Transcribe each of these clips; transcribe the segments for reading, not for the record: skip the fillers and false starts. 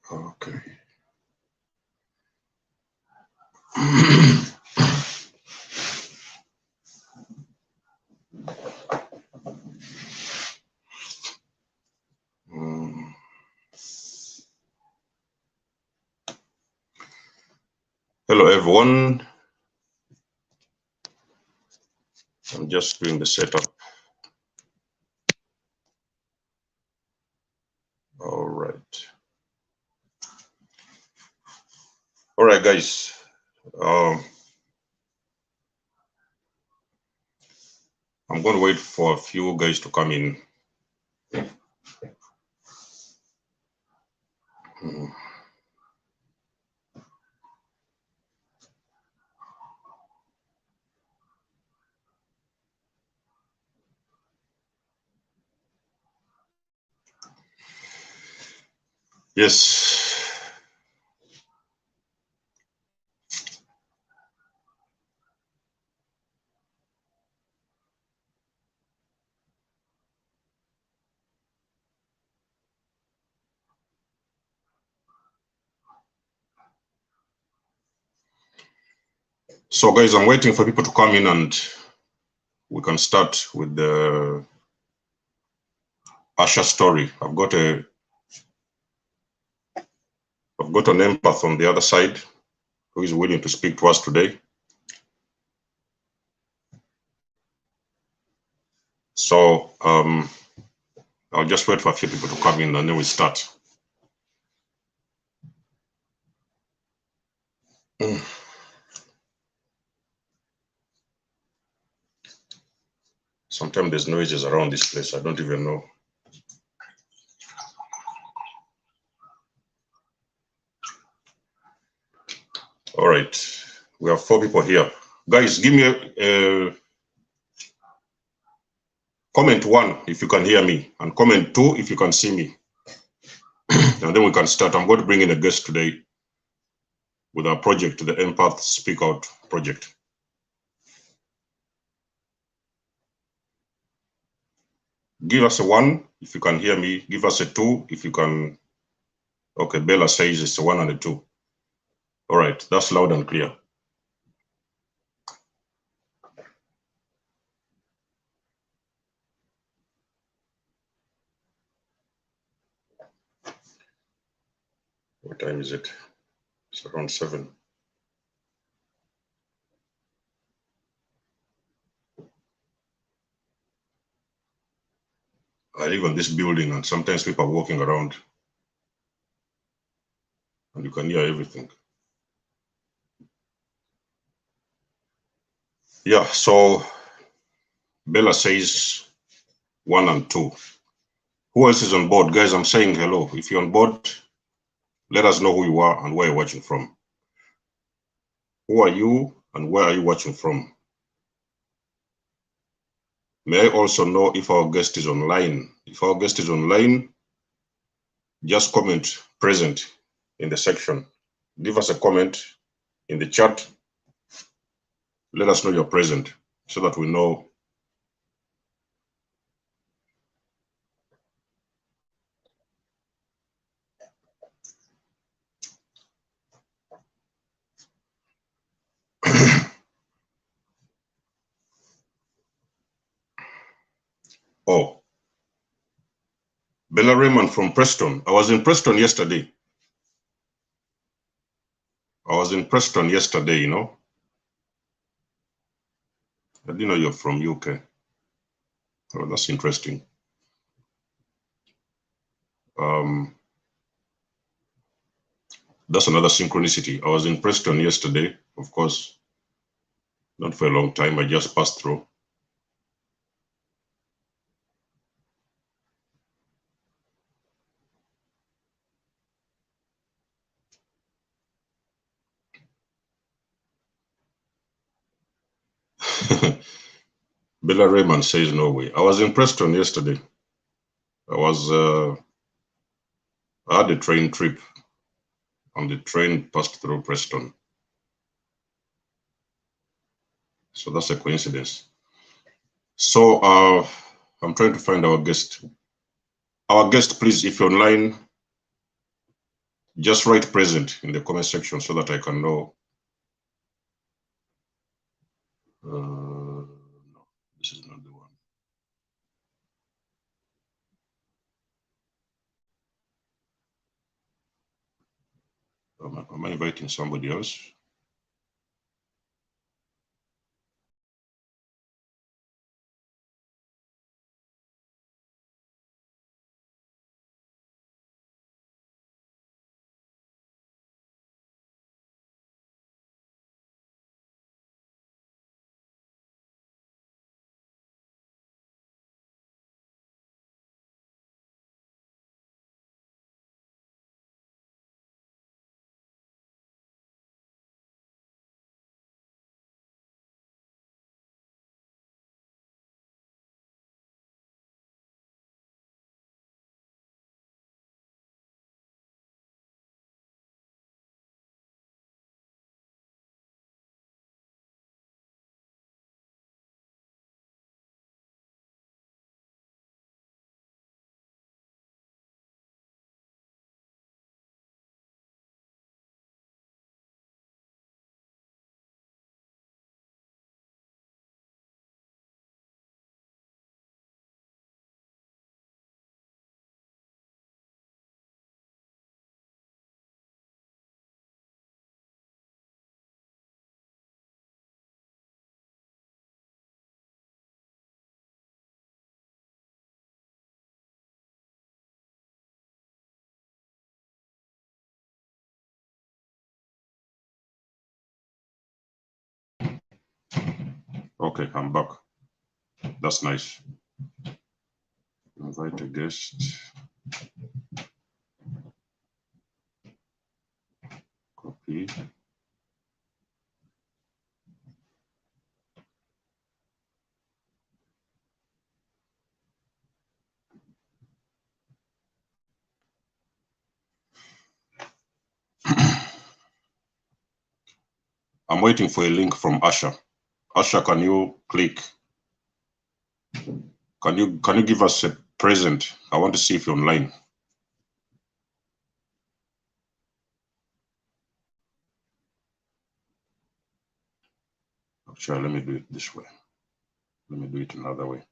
Okay. Hello, everyone. I'm just doing the setup. All right. All right, guys. I'm going to wait for a few guys to come in. Yes. So, guys, I'm waiting for people to come in and we can start with the ASHA story. I've got an empath on the other side who is willing to speak to us today. So I'll just wait for a few people to come in and then we start. Sometimes there's noises around this place. I don't even know. All right. We have 4 people here. Guys, give me a comment 1 if you can hear me, and comment 2 if you can see me. And then we can start. I'm going to bring in a guest today with our project, the EMPATH Speak Out project. Give us a 1 if you can hear me. Give us a 2 if you can. Okay, Bella says it's a 1 and a 2. All right, that's loud and clear. What time is it? It's around 7. I live in this building and sometimes people are walking around and you can hear everything. Yeah, so Bella says 1 and 2. Who else is on board? Guys, I'm saying hello. If you're on board, let us know who you are and where you're watching from. Who are you and where are you watching from? May I also know if our guest is online? If our guest is online, just comment present in the section. Leave us a comment in the chat. Let us know you're present so that we know. Oh, Bella Raymond from Preston. I was in Preston yesterday. You know. I didn't know you're from UK. Oh, that's interesting. That's another synchronicity. I was in Preston yesterday, of course, not for a long time. I just passed through. Bella Raymond says no way. I was in Preston yesterday. I had a train trip and the train passed through Preston. So that's a coincidence. So I'm trying to find our guest. Our guest, please, if you're online, Just write present in the comment section so that I can know. No, this is not the one. Am I inviting somebody else? Okay, I'm back. That's nice. Invite a guest. Copy. I'm waiting for a link from ASHA. ASHA, can you click? Can you give us a present? I want to see if you're online. Actually, let me do it this way. Let me do it another way.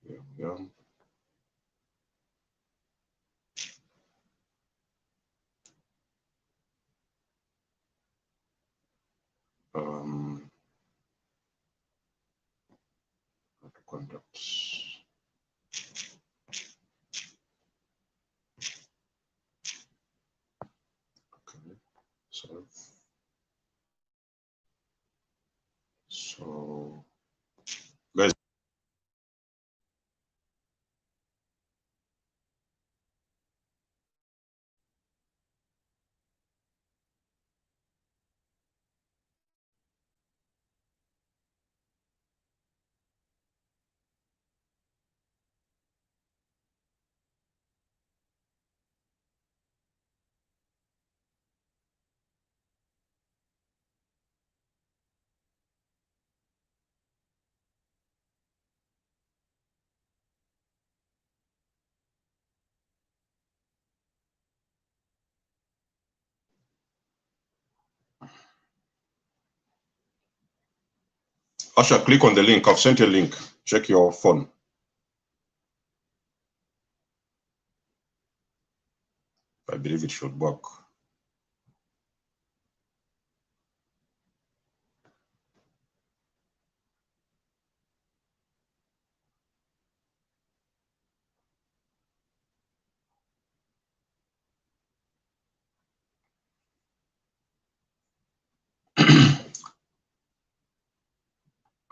Here we go. Contacts. Okay, so guys, Asha, click on the link. I've sent you a link. Check your phone. I believe it should work.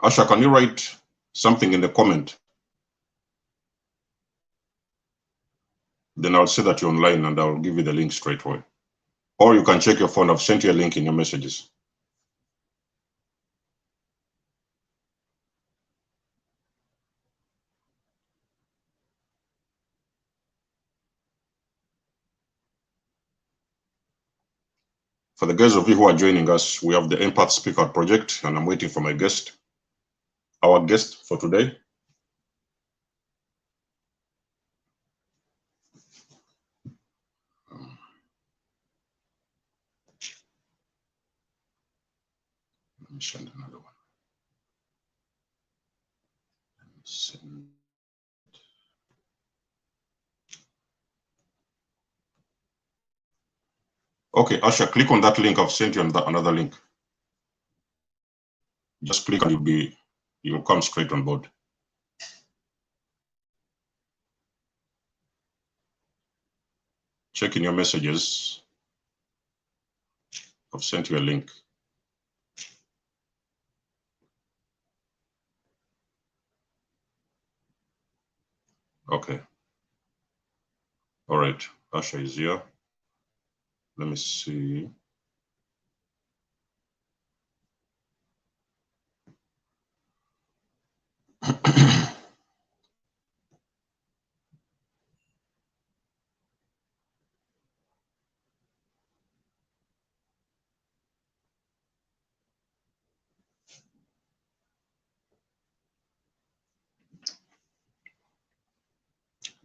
Asha, can you write something in the comment then I'll say that you're online and I'll give you the link straight away. Or you can check your phone. I've sent you a link in your messages. For the guys of you who are joining us, we have the EMPATH Speak Out project, and I'm waiting for my guest. Our guest for today. Let me send another one. Okay, Asha, click on that link. I've sent you another link. Just click and you'll come straight on board. Check in your messages. I've sent you a link. Okay. All right, Asha is here. Let me see.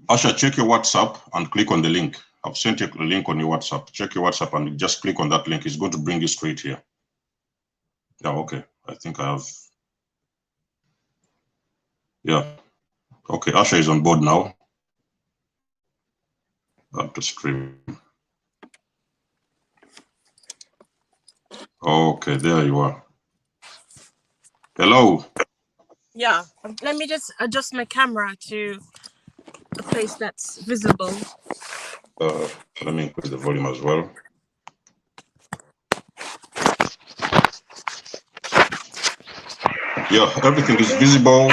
Asha, check your WhatsApp and click on the link. I've sent you a link on your WhatsApp. Check your WhatsApp and just click on that link. It's going to bring you straight here. Yeah, okay. I think I have. Yeah. Okay, Asha is on board now. Up to stream. Okay, there you are. Hello. Yeah, let me just adjust my camera to a place that's visible. Let me increase the volume as well. Yeah, everything is visible.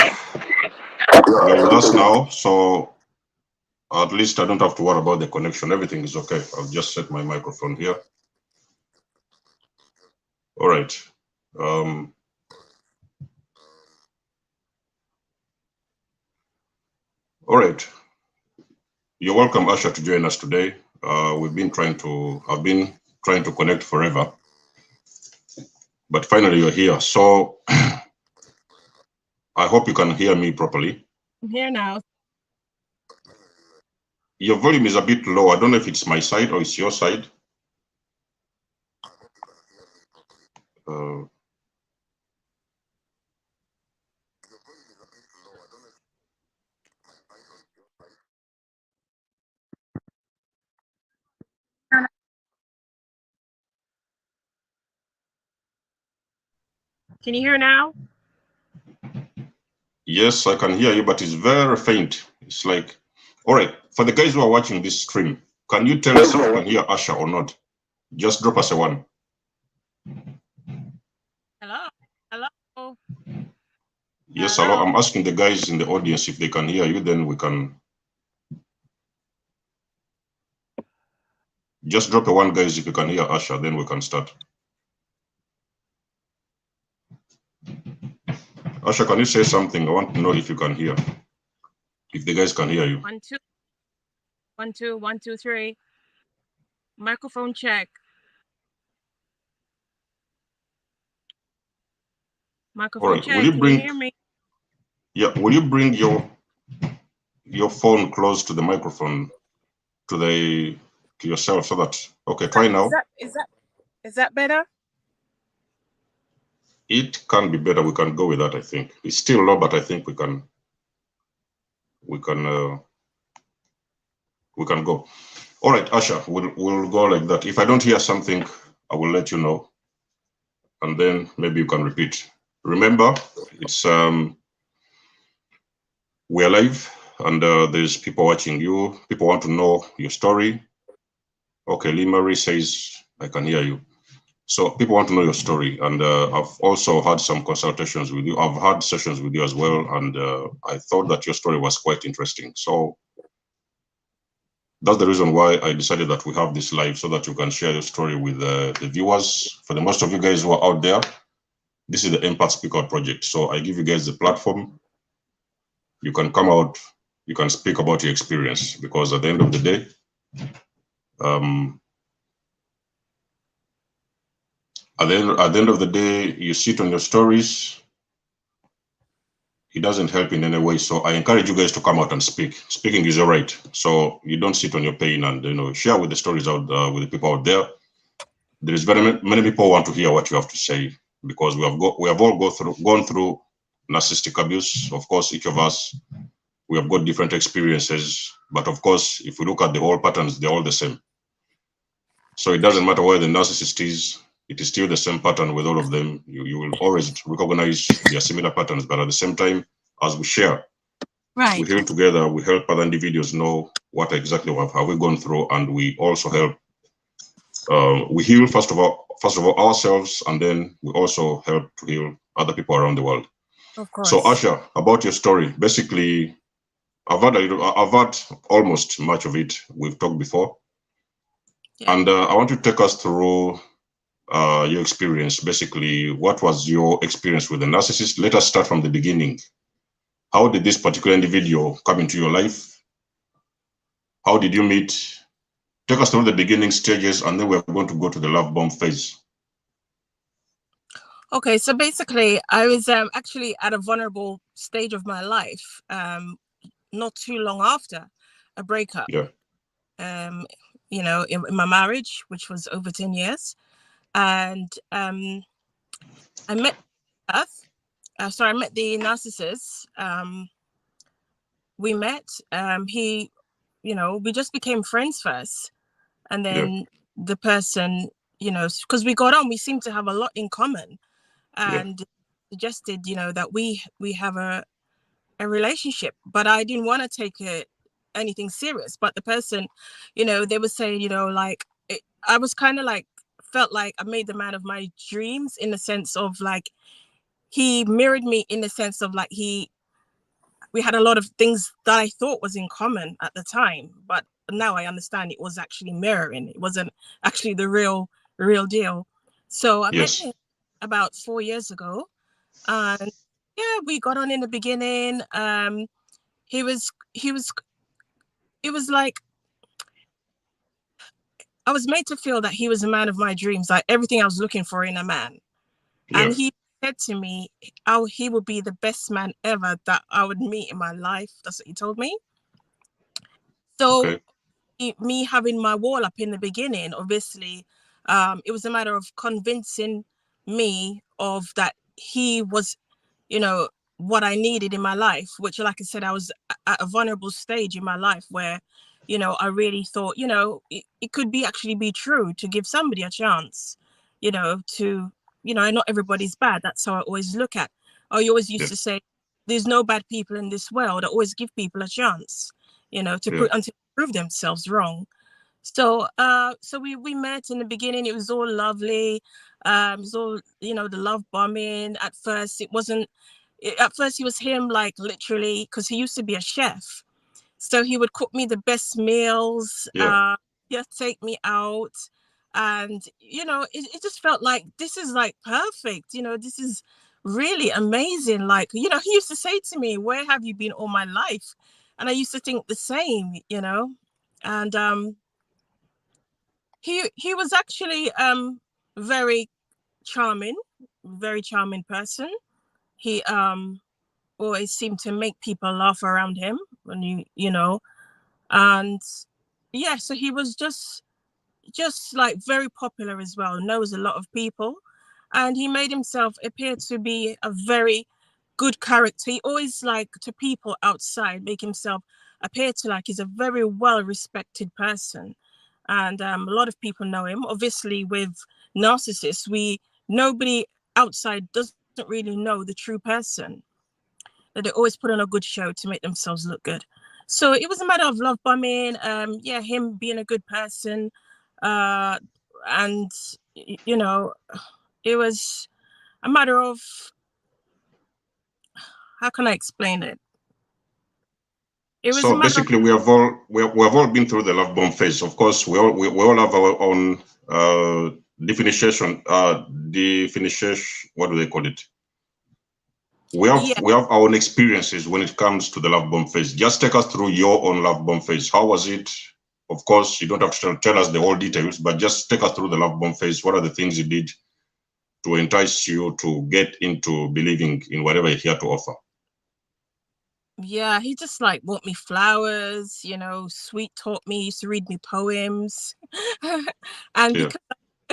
You're with us now, so at least I don't have to worry about the connection. Everything is okay. I'll just set my microphone here. All right. All right. You're welcome, Asha, to join us today. I've been trying to connect forever, but finally you're here. So I hope you can hear me properly. I'm here now. Your volume is a bit low. I don't know if it's my side or it's your side. Can you hear now? Yes, I can hear you, but it's very faint. It's like, all right, for the guys who are watching this stream, can you tell us if you can hear Asha or not? Just drop us a one. Hello? Hello? Yes, Hello? hello. I'm asking the guys in the audience if they can hear you, then we can. Just drop a one, guys, if you can hear Asha, then we can start. Asha, can you say something? I want to know if you can hear. If the guys can hear you. 1 2 1 2 1 2 3. Microphone check. Microphone right. check. Will you Can bring, you hear me? Yeah, will you bring your phone close to the microphone, to yourself, so that, okay, try now. Is that better? It can be better. We can go with that, I think. It's still low, but I think we can go. All right, Asha, we'll go like that. If I don't hear something, I will let you know, and then maybe you can repeat. Remember, it's we're live, and there's people watching you. People want to know your story. Okay, Lee Marie says I can hear you. So people want to know your story, and I've also had some consultations with you. I've had sessions with you as well, and I thought that your story was quite interesting. So that's the reason why I decided that we have this live, so that you can share your story with the viewers. For the most of you guys who are out there, this is the EMPATH Speak Out project. So I give you guys the platform. You can come out, you can speak about your experience, because at the end of the day, at the end of the day, you sit on your stories. It doesn't help in any way. So I encourage you guys to come out and speak. Speaking is your right. So you don't sit on your pain, and share with the stories out with the people out there. There is very many people who want to hear what you have to say, because we have all gone through narcissistic abuse. Of course, each of us, we have got different experiences, but of course, if we look at the whole patterns, they're all the same. So it doesn't matter where the narcissist is, it is still the same pattern with all of them. You will always recognize their similar patterns, but at the same time, as we share, we heal together, we help other individuals know what exactly have we gone through, and we also help. We heal first of all ourselves, and then we also help to heal other people around the world. Of course. So Asha, about your story, basically, I've had almost much of it we've talked before, and I want you to take us through your experience. Basically, what was your experience with the narcissist? Let us start from the beginning. How did this particular individual come into your life? How did you meet? Take us through the beginning stages, and then we're going to go to the love bomb phase. Okay, so basically, I was actually at a vulnerable stage of my life, not too long after a breakup. Yeah. In my marriage, which was over 10 years, and I met I met the narcissist. We met. We just became friends first, and then the person, because we got on, we seemed to have a lot in common, and suggested, that we have a relationship, but I didn't want to take it anything serious. But the person, they were saying, I was kind of like, felt like I made the man of my dreams, in the sense of like, he mirrored me, in the sense of like, we had a lot of things that I thought was in common at the time, but now I understand it was actually mirroring. It wasn't actually the real deal. So I met him about 4 years ago, and we got on in the beginning. It was like, I was made to feel that he was a man of my dreams, like everything I was looking for in a man. And he said to me, he would be the best man ever that I would meet in my life. That's what he told me. So me having my wall up in the beginning, obviously, it was a matter of convincing me of that he was, what I needed in my life, which, like I said, I was at a vulnerable stage in my life where, I really thought, it could actually be true to give somebody a chance, not everybody's bad. That's how I always look at. I always used to say, there's no bad people in this world. I always give people a chance, until prove themselves wrong. So we met in the beginning. It was all lovely. It was all, the love bombing. At first he was him, like, literally, because he used to be a chef, so he would cook me the best meals, take me out, and it just felt like, this is like perfect, this is really amazing. Like, he used to say to me, where have you been all my life? And I used to think the same, and he was actually very charming person. He always seemed to make people laugh around him, when and so he was just like very popular as well, knows a lot of people, and he made himself appear to be a very good character. He always, like, to people outside, make himself appear to like he's a very well respected person, and a lot of people know him. Obviously, with narcissists, nobody outside doesn't really know the true person, that they always put on a good show to make themselves look good. So it was a matter of love bombing, him being a good person, and it was a matter of, how can I explain it? It was a So matter of, basically, we have all been through the love bomb phase. Of course, we all have our own definition. Definition. What do they call it? We have yeah. we have our own experiences when it comes to the love bomb phase. Just take us through your own love bomb phase. How was it? Of course, you don't have to tell us the whole details, but just take us through the love bomb phase. What are the things you did to entice you to get into believing in whatever he had to offer? Yeah, he just like bought me flowers, you know, sweet talked me, used to read me poems. And Yeah,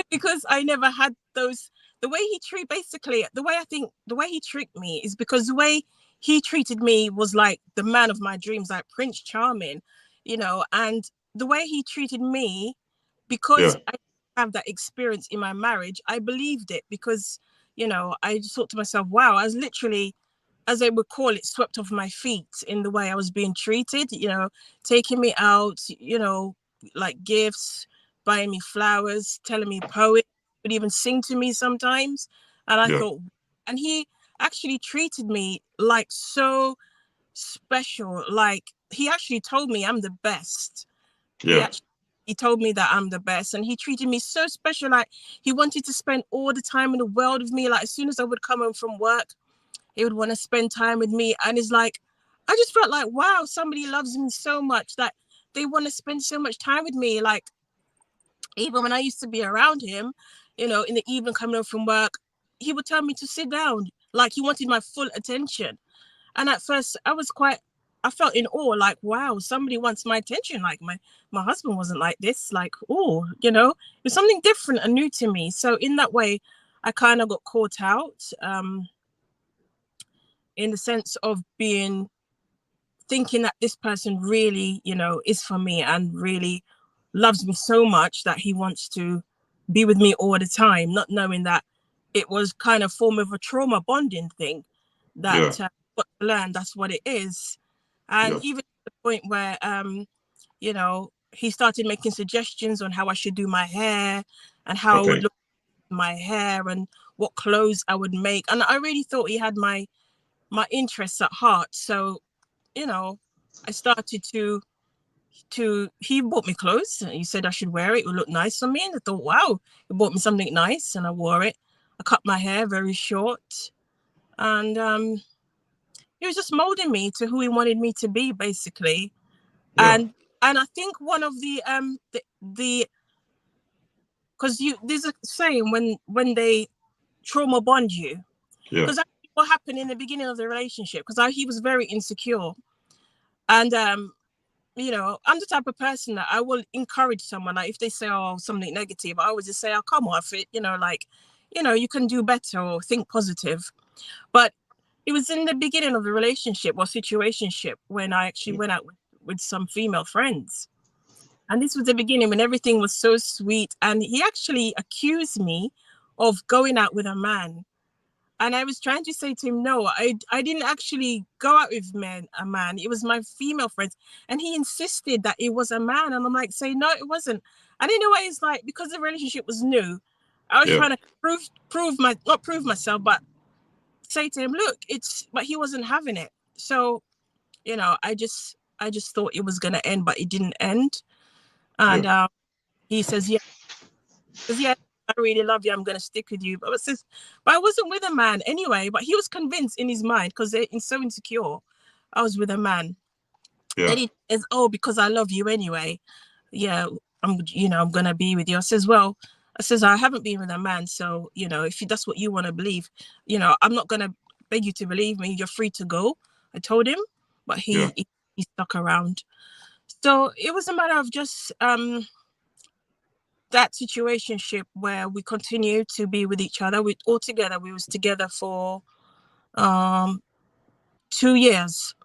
because I never had those, the way he treat basically the way I think the way he tricked me is because the way he treated me was like the man of my dreams, like Prince Charming, you know, and the way he treated me, yeah, because I have that experience in my marriage, I believed it because, you know, I just thought to myself, wow, I was literally, as they would call it, swept off my feet in the way I was being treated, you know, taking me out, you know, like gifts, buying me flowers, telling me poems, would even sing to me sometimes. And I yeah, thought, and he actually treated me like so special. Like he actually told me I'm the best. He yeah, actually he told me that I'm the best, and he treated me so special. Like he wanted to spend all the time in the world with me. Like as soon as I would come home from work, he would want to spend time with me. And it's like, I just felt like, wow, somebody loves me so much that they want to spend so much time with me. Like, even when I used to be around him, you know, in the evening coming home from work, he would tell me to sit down. Like, he wanted my full attention. And at first, I felt in awe, like, wow, somebody wants my attention. Like, my husband wasn't like this. Like, oh, you know, it's something different and new to me. So, in that way, I kind of got caught out. In the sense of thinking that this person really, you know, is for me and really loves me so much that he wants to be with me all the time, not knowing that it was kind of form of a trauma bonding thing that yeah, got to learn that's what it is. And yeah. even to the point where, you know, he started making suggestions on how I should do my hair and how I would Okay, look at my hair and what clothes I would make. And I really thought he had my interests at heart. So, you know, I started he bought me clothes. He said I should wear it. It would look nice on me. And I thought, wow, he bought me something nice, and I wore it. I cut my hair very short, and he was just molding me to who he wanted me to be, basically. yeah, And I think one of the because there's a saying when they trauma bond you, yeah, because what happened in the beginning of the relationship, because he was very insecure. And you know, I'm the type of person that I will encourage someone. Like if they say, oh, something negative, I always just say, oh, come off it, you know, like, you know, you can do better or think positive. But it was in the beginning of the relationship or situationship when I actually yeah. went out with some female friends. And this was the beginning when everything was so sweet. And he actually accused me of going out with a man. And I was trying to say to him, no, I didn't actually go out with a man. It was my female friends. And he insisted that it was a man. And I'm like, say, no, it wasn't. And in a way, it's like, because the relationship was new, I was Yeah. trying to not prove myself, but say to him, look, but he wasn't having it. So, you know, I just thought it was going to end, but it didn't end. Yeah, And he says, yeah. Because yeah, I really love you. I'm gonna stick with you. But I wasn't with a man anyway. But he was convinced in his mind because they're so insecure. I was with a man. yeah, Then he says, "Oh, because I love you anyway. Yeah, I'm gonna be with you." I says, "Well, I haven't been with a man, so you know, if that's what you want to believe, you know, I'm not gonna beg you to believe me. You're free to go." I told him, but yeah, he stuck around. So it was a matter of just that situationship where we continued to be with each other. We was together for um 2 years.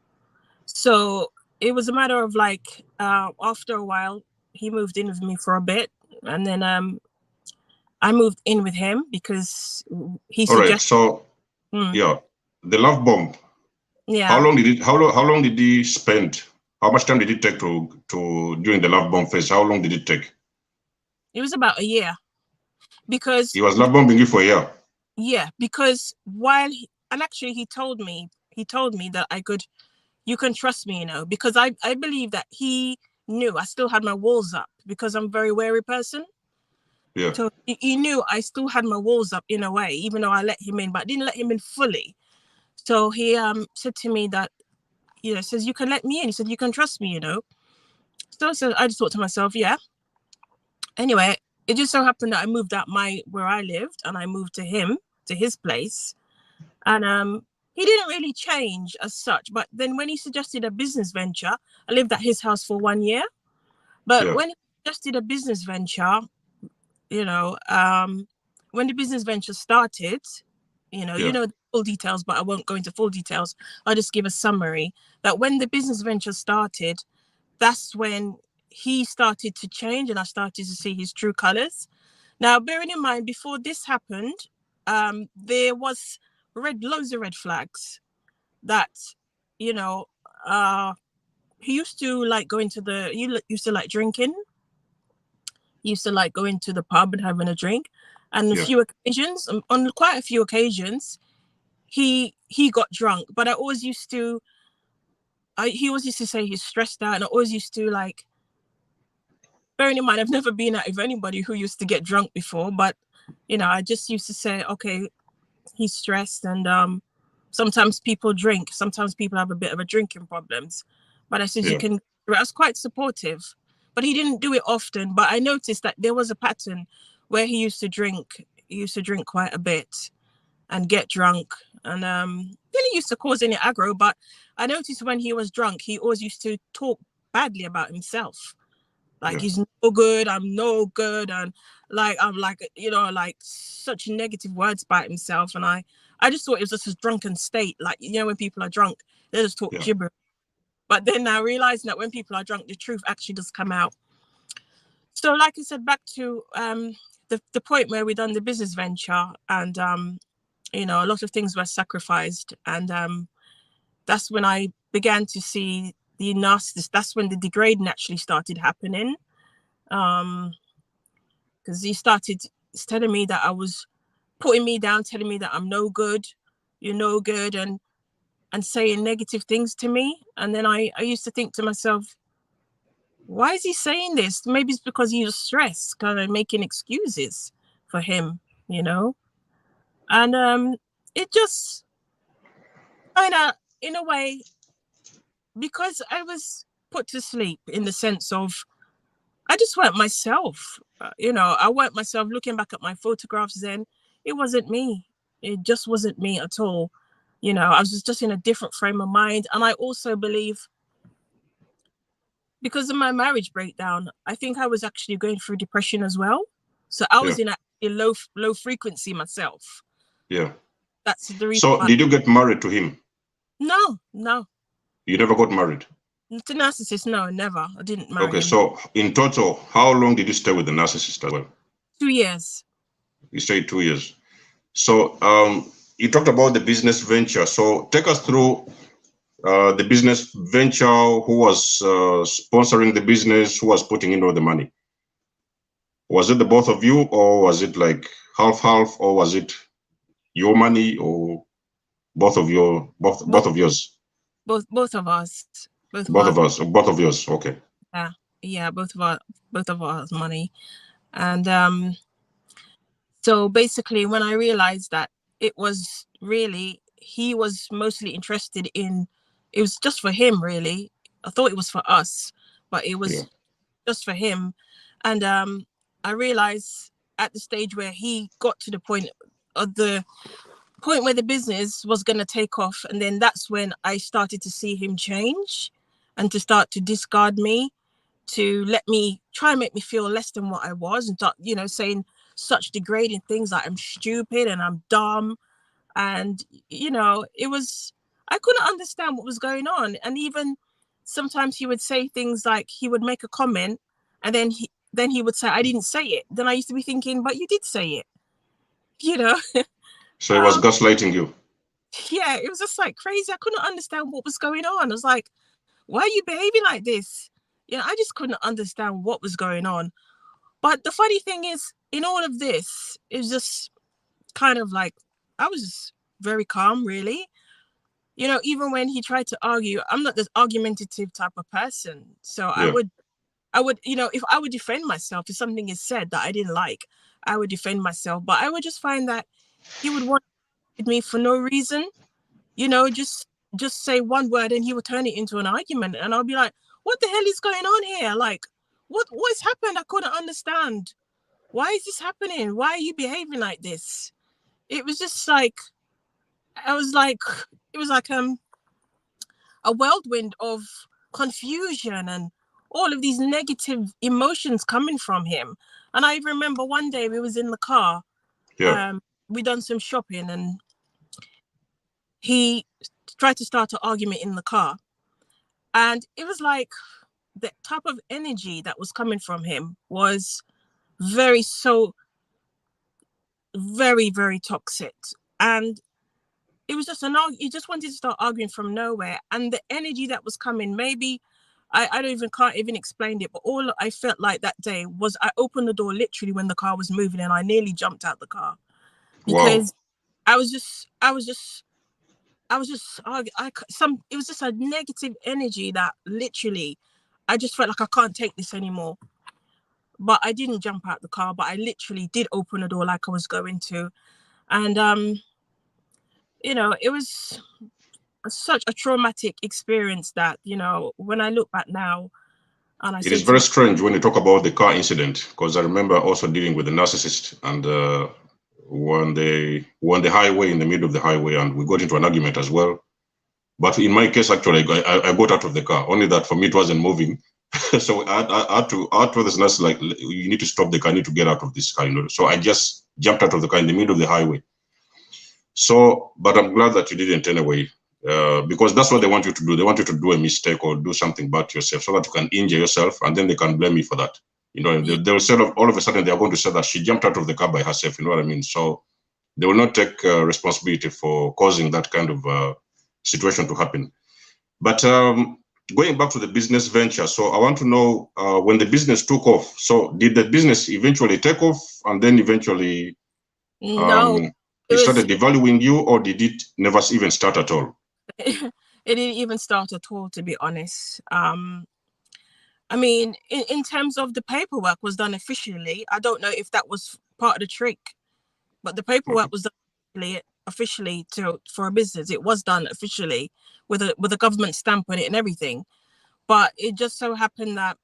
So it was a matter of like after a while he moved in with me for a bit, and then I moved in with him because he all right. suggested. So Mm, yeah, the love bomb. How yeah, long did it? How long did he spend? How much time did it take to during the love bomb phase? How long did it take? it was about a year because He was love bombing you for a year. yeah, because and actually he told me that I could you can trust me, you know, because I believe that he knew I still had my walls up because I'm a very wary person. Yeah. So he knew I still had my walls up in a way, even though I let him in, but I didn't let him in fully. So he said to me that, you know, says, you can let me in. He said, you can trust me, you know. So I just thought to myself, yeah. Anyway, it just so happened that I moved out where I lived, and I moved to his place. And he didn't really change as such. But then when he suggested a business venture, I lived at his house for 1 year. But Yeah. when he suggested a business venture, you know, when the business venture started, you know the full details, but I won't go into full details. I'll just give a summary that when the business venture started, that's when he started to change and I started to see his true colors. Now, bearing in mind, before this happened, there was loads of red flags that, you know, he used to like used to like drinking. He used to like going to the pub and having a drink. And a few occasions, on quite a few occasions, he got drunk. But he always used to say he's stressed out, and I always used to like, bearing in mind, I've never been out with anybody who used to get drunk before, but, you know, I just used to say, okay, he's stressed, and sometimes people drink. Sometimes people have a bit of a drinking problems. But I said, I was quite supportive. But he didn't do it often. But I noticed that there was a pattern where he used to drink. He used to drink quite a bit and get drunk. And didn't used to cause any aggro, but I noticed when he was drunk, he always used to talk badly about himself. Like, he's no good, I'm no good, and like I'm like, you know, like such negative words about himself. And I just thought it was just his drunken state. Like, you know, when people are drunk, they just talk gibberish. But then I realized that when people are drunk, the truth actually does come out. So like I said, back to the point where we done the business venture, and you know, a lot of things were sacrificed, and that's when I began to see the narcissist. That's when the degrading actually started happening. Because he started telling me that I was putting me down, telling me that I'm no good, you're no good, and saying negative things to me. And then I used to think to myself, why is he saying this? Maybe it's because he was stressed, kind of making excuses for him, you know. And it just kind of, in a way, because I was put to sleep in the sense of I just weren't myself. You know, I weren't myself. Looking back at my photographs then, it wasn't me. It just wasn't me at all. You know, I was just in a different frame of mind. And I also believe, because of my marriage breakdown, I think I was actually going through depression as well. So I was in a low frequency myself. Yeah. That's the reason. So did you get married to him? No. You never got married? To narcissist, no, never. I didn't marry him. Okay, so in total, how long did you stay with the narcissist as well? 2 years. You stayed 2 years. So you talked about the business venture. So take us through the business venture, who was sponsoring the business, who was putting in all the money. Was it the both of you, or was it like half, or was it your money, or both of yours? Both of us. Both of yours. Okay. Yeah, both of us money. And so basically, when I realized that it was really, he was mostly interested in, it was just for him, really. I thought it was for us, but it was just for him. And I realized at the stage where he got to the point where the business was going to take off, and then that's when I started to see him change and to start to discard me, to try and make me feel less than what I was, and start, you know, saying such degrading things like I'm stupid and I'm dumb. And, you know, I couldn't understand what was going on. And even sometimes he would say things like, he would make a comment, and then he would say, I didn't say it. Then I used to be thinking, but you did say it, you know. So he was gaslighting you? Yeah, it was just like crazy. I couldn't understand what was going on. I was like, why are you behaving like this? You know, I just couldn't understand what was going on. But the funny thing is, in all of this, it was just kind of like, I was just very calm, really. you know, even when he tried to argue, I'm not this argumentative type of person. So Yeah. I would, you know, if I would defend myself, if something is said that I didn't like, I would defend myself. But I would just find that he would want me for no reason, you know, just say one word and he would turn it into an argument. And I'll be like, what the hell is going on here? Like, what's happened? I couldn't understand. Why is this happening? Why are you behaving like this? It was just like, I was like, it was like a whirlwind of confusion and all of these negative emotions coming from him. And I remember one day we was in the car. Yeah. We done some shopping and he tried to start an argument in the car. And it was like the type of energy that was coming from him was very, very toxic. And it was just you just wanted to start arguing from nowhere. And the energy that was coming, maybe can't even explain it, but all I felt like that day was I opened the door literally when the car was moving and I nearly jumped out the car Wow. because it was just a negative energy that literally I just felt like I can't take this anymore. But I didn't jump out the car, but I literally did open the door like I was going to. And you know, it was such a traumatic experience that, you know, when I look back now and I It is say to very strange when you talk about the car incident, because I remember also dealing with a narcissist, and we're on the highway, in the middle of the highway, and we got into an argument as well. But in my case, actually, I got out of the car. Only that for me, it wasn't moving. So I had to this nurse, like, you need to stop the car, you need to get out of this car, you know. So I just jumped out of the car in the middle of the highway. So, but I'm glad that you didn't anyway, because that's what they want you to do. They want you to do a mistake or do something bad to yourself so that you can injure yourself, and then they can blame you for that. You know, yeah. they'll say, all of a sudden, they are going to say that she jumped out of the car by herself. You know what I mean? So they will not take responsibility for causing that kind of situation to happen. But going back to the business venture, so I want to know, when the business took off, so did the business eventually take off, and then eventually No, he it was started devaluing you, or did it never even start at all? it didn't even start at all, to be honest. I mean, in terms of the paperwork was done officially. I don't know if that was part of the trick, but the paperwork was done officially for a business. It was done officially with a government stamp on it and everything. But it just so happened that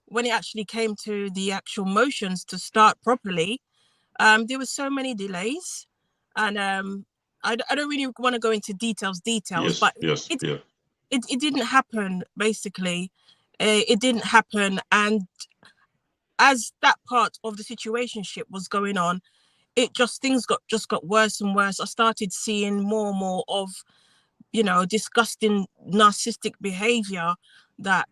when it actually came to the actual motions to start properly, there were so many delays, and I don't really want to go into details, Yes, but yes, yeah. it didn't happen. Basically, it didn't happen, and as that part of the situationship was going on, things got worse and worse. I started seeing more and more of, you know, disgusting narcissistic behavior that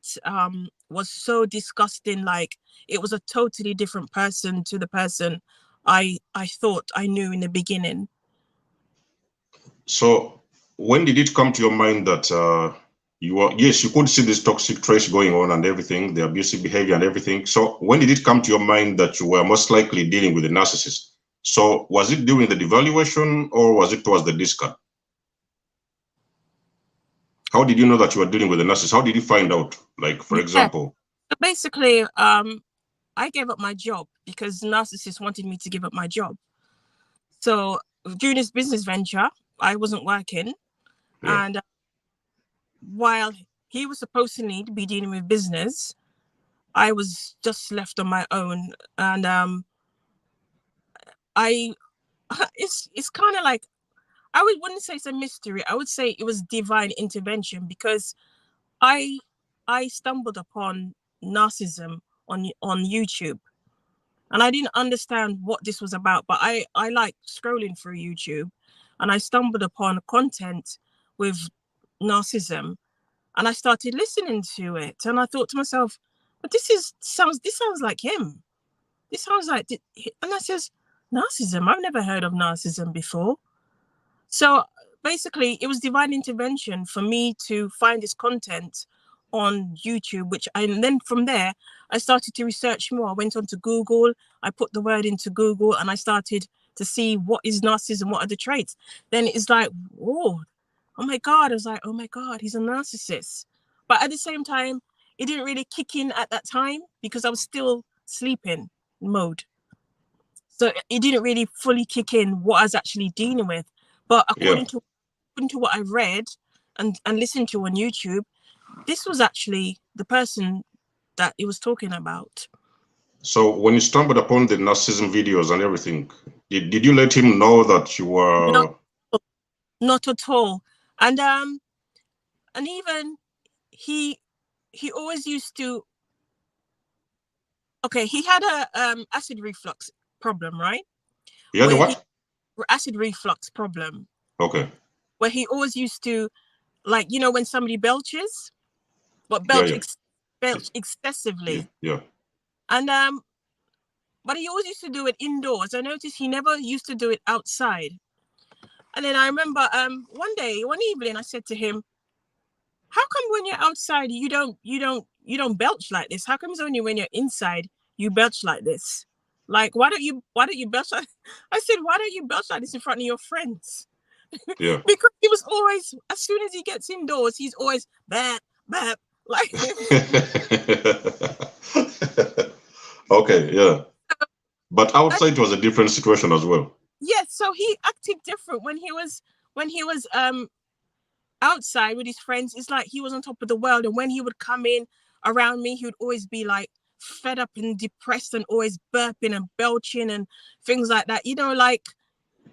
was so disgusting. Like, it was a totally different person to the person I thought I knew in the beginning. So when did it come to your mind that yes, you could see this toxic traits going on and everything, the abusive behavior and everything. So when did it come to your mind that you were most likely dealing with a narcissist? So was it during the devaluation, or was it towards the discard? How did you know that you were dealing with a narcissist? How did you find out? Like, for example. So basically, I gave up my job because the narcissist wanted me to give up my job. So during this business venture, I wasn't working. Yeah. And while he was supposed to be dealing with business, I was just left on my own. And it's kind of like, wouldn't say it's a mystery. I would say it was divine intervention, because I stumbled upon narcissism on YouTube, and I didn't understand what this was about. But I like scrolling through YouTube, and I stumbled upon content with narcissism, and I started listening to it, and I thought to myself, but this sounds like him. This sounds like, and I says, narcissism. I've never heard of narcissism before. So basically, it was divine intervention for me to find this content on YouTube, and then from there, I started to research more. I went on to Google, I put the word into Google, and I started to see what is narcissism, what are the traits. Then it's like, oh, oh my God. I was like, oh my God, he's a narcissist. But at the same time, it didn't really kick in at that time because I was still sleeping mode. So it didn't really fully kick in what I was actually dealing with. But according to what I read and listened to on YouTube, this was actually the person that he was talking about. So when you stumbled upon the narcissism videos and everything, did you let him know that you were? Not at all. And even he always used to. Okay, he had a acid reflux problem, right? He had a what? Acid reflux problem. Okay. Where he always used to, like, you know, when somebody belches, but belch excessively. Yeah. And but he always used to do it indoors. I noticed he never used to do it outside. And then I remember one evening I said to him, how come when you're outside you don't belch like this? How come it's only when you're inside you belch like this? Like, why don't you belch like I said, why don't you belch like this in front of your friends? Yeah. Because he was always, as soon as he gets indoors, he's always bap, bap, like. Okay, yeah. But outside it was a different situation as well. Yes, so he acted different when he was outside with his friends. It's like he was on top of the world, and when he would come in around me, he would always be like fed up and depressed and always burping and belching and things like that. You know, like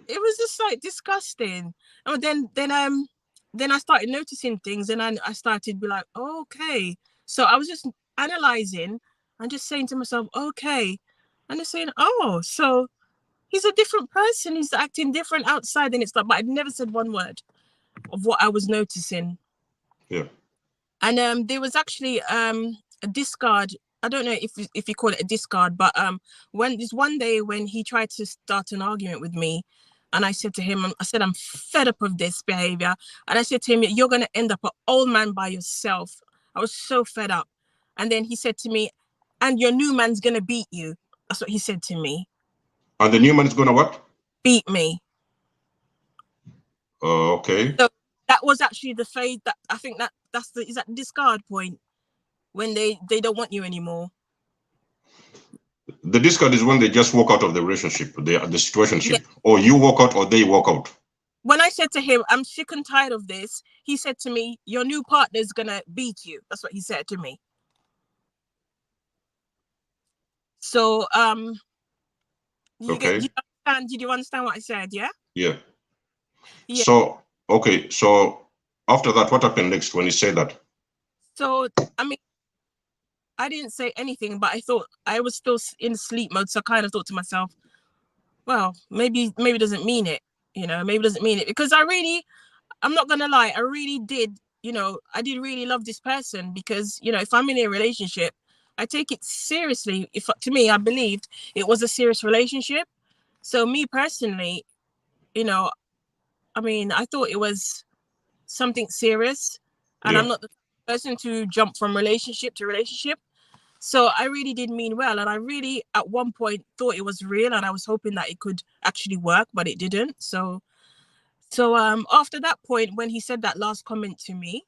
it was just like disgusting. And then I started noticing things, and I started to be like, oh, okay. So I was just analyzing and just saying to myself, okay, and just saying, oh, so he's a different person. He's acting different outside than it's like. But I never said one word of what I was noticing. Yeah. And there was actually a discard. I don't know if you call it a discard, but when this one day when he tried to start an argument with me, and I said to him, I'm fed up of this behavior. And I said to him, you're going to end up an old man by yourself. I was so fed up. And then he said to me, and your new man's going to beat you. That's what he said to me. And the new man is going to what? Beat me. Okay. So that was actually the phase that I think is that discard point when they don't want you anymore. The discard is when they just walk out of the relationship, the situationship, yeah. Or you walk out or they walk out. When I said to him, I'm sick and tired of this, he said to me, your new partner's gonna beat you. That's what he said to me. So Okay. Did you understand what I said? Yeah. Yeah. So okay. So after that, what happened next when he said that? So I mean, I didn't say anything, but I thought I was still in sleep mode. So I kind of thought to myself, well, maybe doesn't mean it. You know, maybe doesn't mean it, because I'm not gonna lie, I really did. You know, I did really love this person, because, you know, if I'm in a relationship, I take it seriously. If to me, I believed it was a serious relationship. So me personally, you know, I mean, I thought it was something serious, and I'm not the person to jump from relationship to relationship. So I really did mean well, and I really at one point thought it was real, and I was hoping that it could actually work, but it didn't. So after that point, when he said that last comment to me,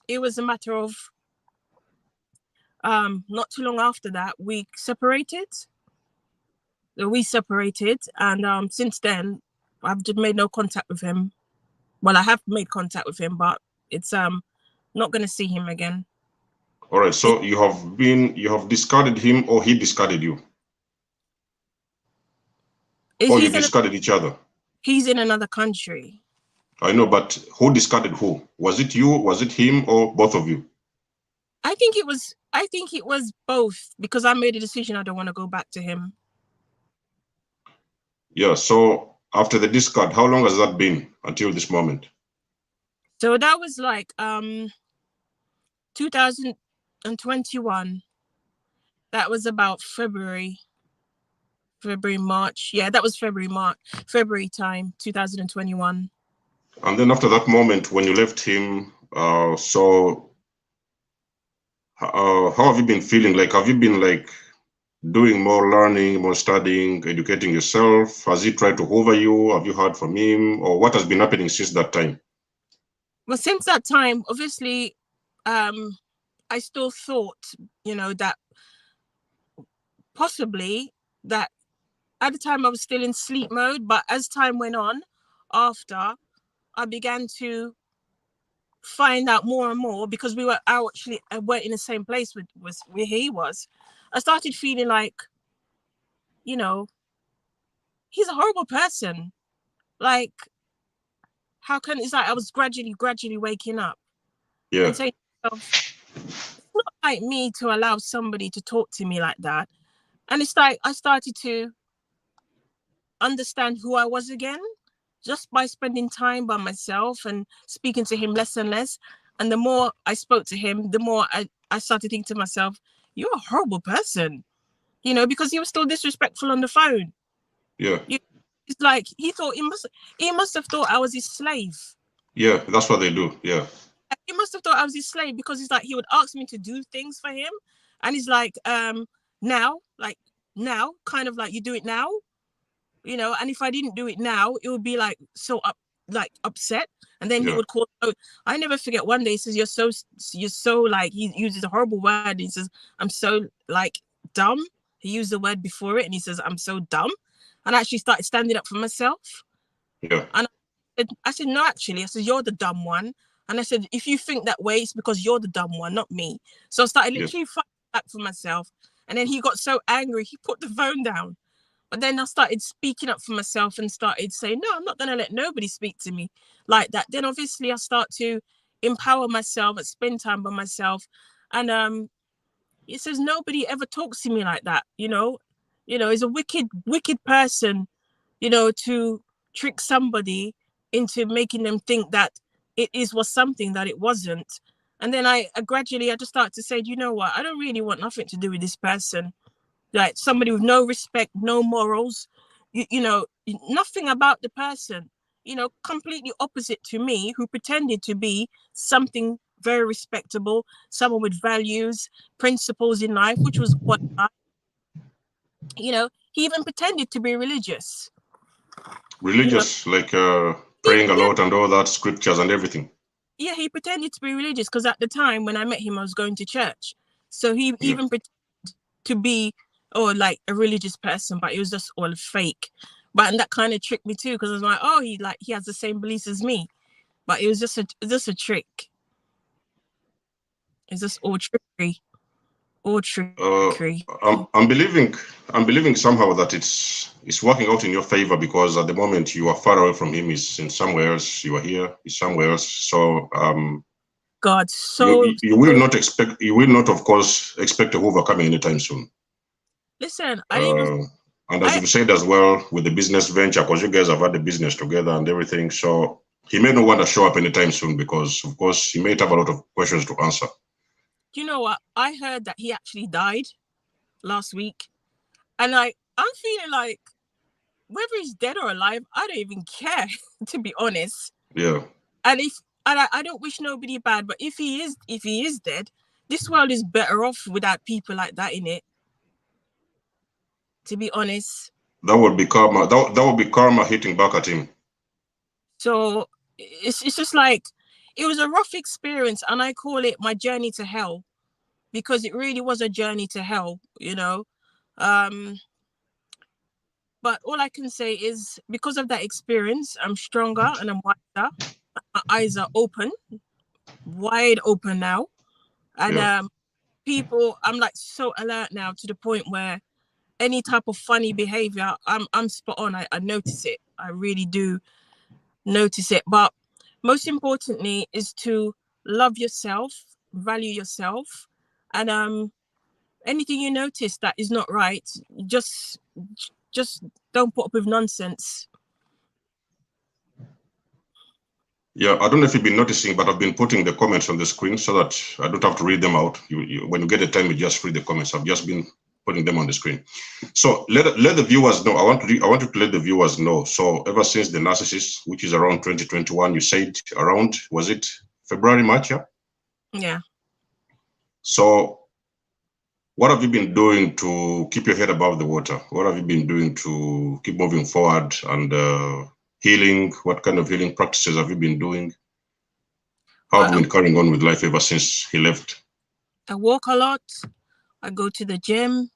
it was a matter of not too long after that we separated. And since then I've just made no contact with him. Well, I have made contact with him, but it's not going to see him again. All right. So you have discarded him, or he discarded you? Or you discarded each other? He's in another country. I know, but who discarded who? Was it you? Was it him? Or both of you? I think it was both, because I made a decision I don't want to go back to him. Yeah. So after the discard, how long has that been until this moment? So that was like 2021. That was about February, March. Yeah, that was February time, 2021. And then after that moment, when you left him, so how have you been feeling? Like, have you been like doing more learning, more studying, educating yourself? Has he tried to hover you? Have you heard from him? Or what has been happening since that time? Well, since that time, obviously, I still thought, you know, that possibly that at the time I was still in sleep mode, but as time went on, after I began to find out more and more, because I weren't in the same place with where he was. I started feeling like, you know, he's a horrible person. Like, how can, it's like I was gradually waking up and Yeah, saying to myself, it's not like me to allow somebody to talk to me like that. And it's like I started to understand who I was again, just by spending time by myself and speaking to him less and less. And the more I spoke to him, the more I started thinking to myself, you're a horrible person, you know, because he was still disrespectful on the phone. yeah. It's like he must have thought I was his slave. Yeah, that's what they do. Yeah. He must have thought I was his slave, because he's like, he would ask me to do things for him. And he's like, now, kind of like, you do it now, you know, and if I didn't do it now, it would be like upset. And then he would call. I never forget one day he says, you're so like, he uses a horrible word. He says, I'm so like dumb. He used the word before it, and he says, I'm so dumb. And I actually started standing up for myself. Yeah. And I said, no, actually, I said, you're the dumb one. And I said, if you think that way, it's because you're the dumb one, not me. So I started literally fighting back for myself. And then he got so angry, he put the phone down. But then I started speaking up for myself and started saying, no, I'm not going to let nobody speak to me like that. Then obviously I start to empower myself and spend time by myself. And it says nobody ever talks to me like that, you know. You know, he's a wicked person, you know, to trick somebody into making them think that was something that it wasn't. And then I just start to say, you know what, I don't really want nothing to do with this person. Like, somebody with no respect, no morals, you know, nothing about the person, you know, completely opposite to me, who pretended to be something very respectable, someone with values, principles in life, which was what you know, he even pretended to be religious. Religious, you know? Like praying a lot and all that, scriptures and everything. Yeah, he pretended to be religious, because at the time when I met him, I was going to church. So he even pretended to be like a religious person, but it was just all fake. But that kind of tricked me too, because I was like, oh, he has the same beliefs as me. But it was just a trick. It's just all trickery. All trickery. I'm believing somehow that it's working out in your favor, because at the moment you are far away from him. He's in somewhere else. You are here. He's somewhere else. So God, so you will not, of course, expect a Hoover coming anytime soon. Listen, and as you've said as well, with the business venture, because you guys have had the business together and everything, so he may not want to show up anytime soon, because of course he may have a lot of questions to answer. You know what? I heard that he actually died last week, and I'm feeling like, whether he's dead or alive, I don't even care, to be honest. Yeah. And I don't wish nobody bad, but if he is dead, this world is better off without people like that in it. To be honest. That would be karma. That would be karma hitting back at him. So it's just like, it was a rough experience, and I call it my journey to hell, because it really was a journey to hell, you know. But all I can say is, because of that experience, I'm stronger and I'm wiser. My eyes are open, wide open now. And people, I'm like so alert now, to the point where any type of funny behavior, I'm spot on. I notice it. I really do notice it. But most importantly is to love yourself, value yourself, and anything you notice that is not right, just don't put up with nonsense. Yeah, I don't know if you've been noticing, but I've been putting the comments on the screen so that I don't have to read them out. When you get the time, you just read the comments. I've just been putting them on the screen. So let the viewers know. I want you to let the viewers know. So ever since the narcissist, which is around 2021, you said around, was it February, March? Yeah. Yeah. So What have you been doing to keep your head above the water? What have you been doing to keep moving forward and healing? What kind of healing practices have you been doing? How have you been carrying on with life ever since he left? I walk a lot. I go to the gym.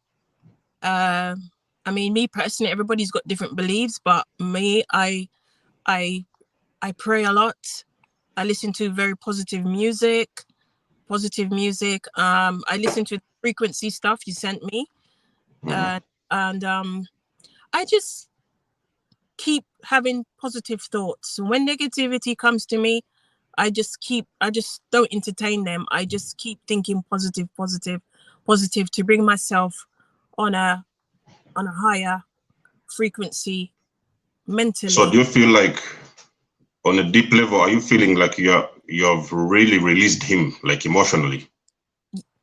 I mean, me personally, everybody's got different beliefs, but me, I pray a lot. I listen to very positive music. I listen to frequency stuff you sent me. And I just keep having positive thoughts. When negativity comes to me, I just don't entertain them. I just keep thinking positive to bring myself on a higher frequency mentally. So do you feel like on a deep level, are you feeling like you have really released him, like emotionally?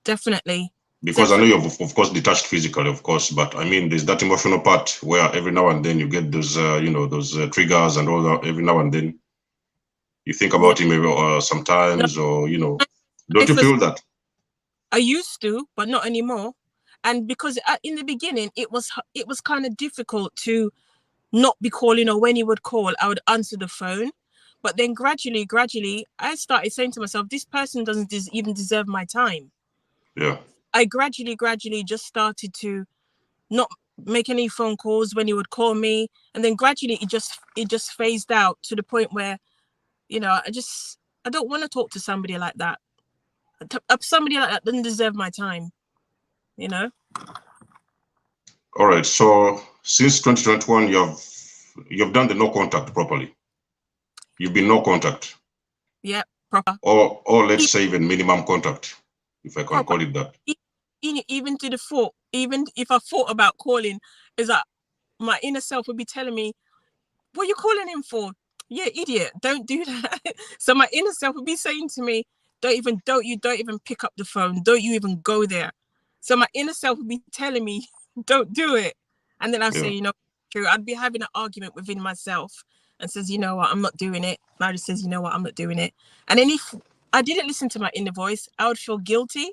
Definitely. Because I know you've of course detached physically, of course, but I mean there's that emotional part where every now and then you get those those triggers and all that. Every now and then you think about him sometimes, or don't you feel that? I used to, but not anymore. And because in the beginning it was kind of difficult to not be calling, or when he would call, I would answer the phone. But then gradually, I started saying to myself, this person doesn't even deserve my time. Yeah. I gradually just started to not make any phone calls when he would call me. And then gradually it just phased out to the point where, I don't want to talk to somebody like that. Somebody like that doesn't deserve my time, All right. So since 2021, you've done the no contact properly. You've been no contact. Yeah, proper. Or let's say even minimum contact, if I can call it that. Even to the thought, even if I thought about calling, is that my inner self would be telling me, what are you calling him for? Yeah, idiot, don't do that. So my inner self would be saying to me, don't even pick up the phone. Don't you even go there. So my inner self would be telling me, don't do it. And then I'll say, true. I'd be having an argument within myself and says, you know what, I'm not doing it. And I just says, you know what, I'm not doing it. And then if I didn't listen to my inner voice, I would feel guilty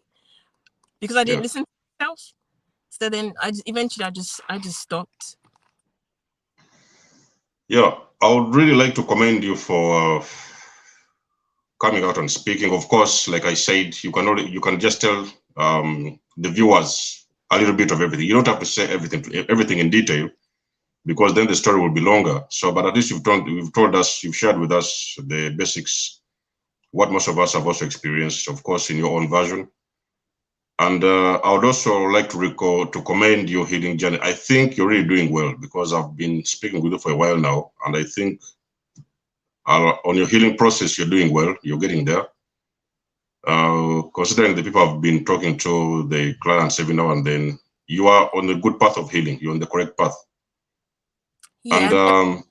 because I didn't listen to myself. So then eventually I just stopped. Yeah, I would really like to commend you for coming out and speaking. Of course, like I said, you can just tell the viewers a little bit of everything. You don't have to say everything in detail, because then the story will be longer. So, but at least you've told us, you've shared with us the basics, what most of us have also experienced, of course, in your own version. And I would also like to commend your healing journey. I think you're really doing well, because I've been speaking with you for a while now, and I think on your healing process, you're doing well. You're getting there. Considering the people I've been talking to, the clients every now and then, you are on the good path of healing. You're on the correct path. Yeah. And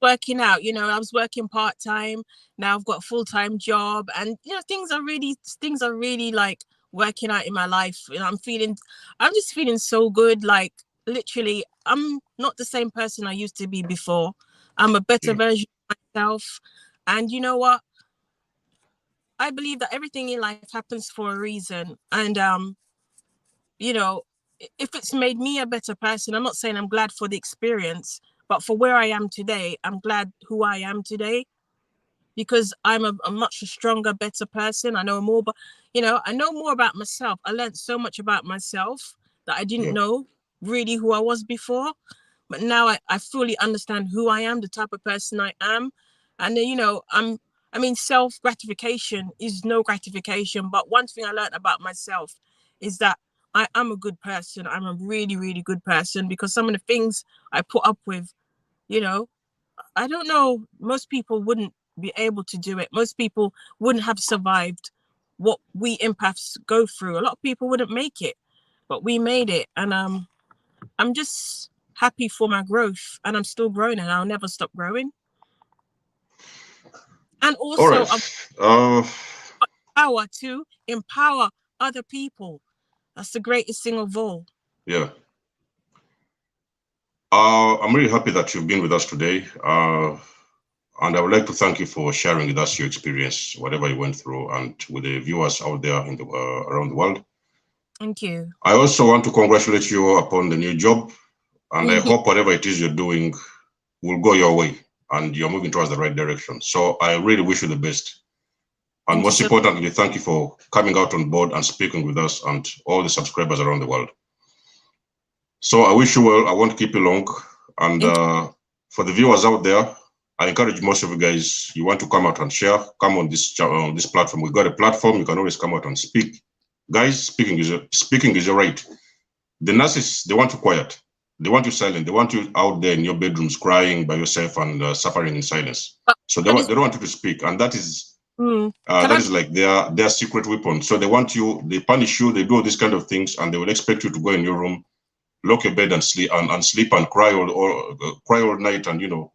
working out, I was working part-time. Now I've got a full-time job, and things are really like working out in my life. I'm just feeling so good. Like literally, I'm not the same person I used to be before. I'm a better version of myself. And you know what? I believe that everything in life happens for a reason. And if it's made me a better person, I'm not saying I'm glad for the experience, but for where I am today, I'm glad who I am today, because I'm a much stronger, better person. I know more, but I know more about myself. I learned so much about myself that I didn't know really who I was before. But now I fully understand who I am, the type of person I am. And then, self-gratification is no gratification. But one thing I learned about myself is that I am a good person. I'm a really, really good person, because some of the things I put up with, I don't know, most people wouldn't be able to do it. Most people wouldn't have survived what we empaths go through. A lot of people wouldn't make it, but we made it. And I'm just happy for my growth, and I'm still growing, and I'll never stop growing. And also, power to empower other people. That's the greatest thing of all. Yeah. I'm really happy that you've been with us today. And I would like to thank you for sharing with us your experience, whatever you went through, and with the viewers out there in around the world. Thank you. I also want to congratulate you upon the new job, and I hope whatever it is you're doing will go your way and you're moving towards the right direction. So I really wish you the best. And most importantly, thank you for coming out on board and speaking with us and all the subscribers around the world. So I wish you well. I won't keep you long. And for the viewers out there, I encourage most of you guys, you want to come out and share, come on this platform. We've got a platform, you can always come out and speak. Guys, speaking is your right. The narcissists, they want you quiet. They want you silent. They want you out there in your bedrooms crying by yourself and suffering in silence. So they don't want you to speak. And that is like their secret weapon. So they want you, they punish you, they do all these kind of things, and they will expect you to go in your room, lock your bed and sleep and cry all night, and you know.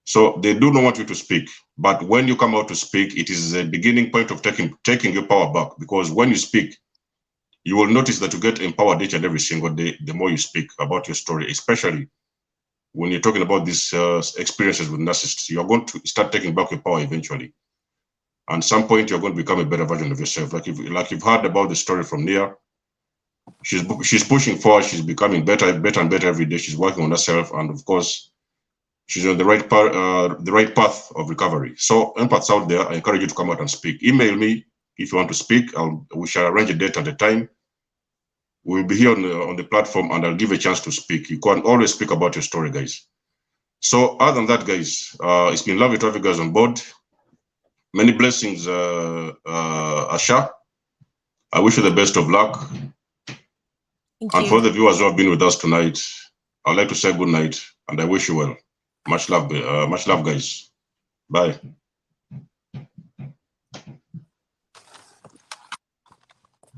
So they do not want you to speak. But when you come out to speak, it is a beginning point of taking your power back, because when you speak, you will notice that you get empowered each and every single day the more you speak about your story, especially when you're talking about these experiences with narcissists. You're going to start taking back your power eventually. And at some point, you're going to become a better version of yourself. Like you've heard about the story from Nia. She's pushing forward. She's becoming better and better every day. She's working on herself, and of course, she's on the right path of recovery. So, empaths out there, I encourage you to come out and speak. Email me if you want to speak. We shall arrange a date and a time. We'll be here on the platform, and I'll give a chance to speak. You can always speak about your story, guys. So, other than that, guys, it's been lovely to have you guys on board. Many blessings, Asha. I wish you the best of luck. And for the viewers who have been with us tonight, I'd like to say good night, and I wish you well. Much love, guys. Bye.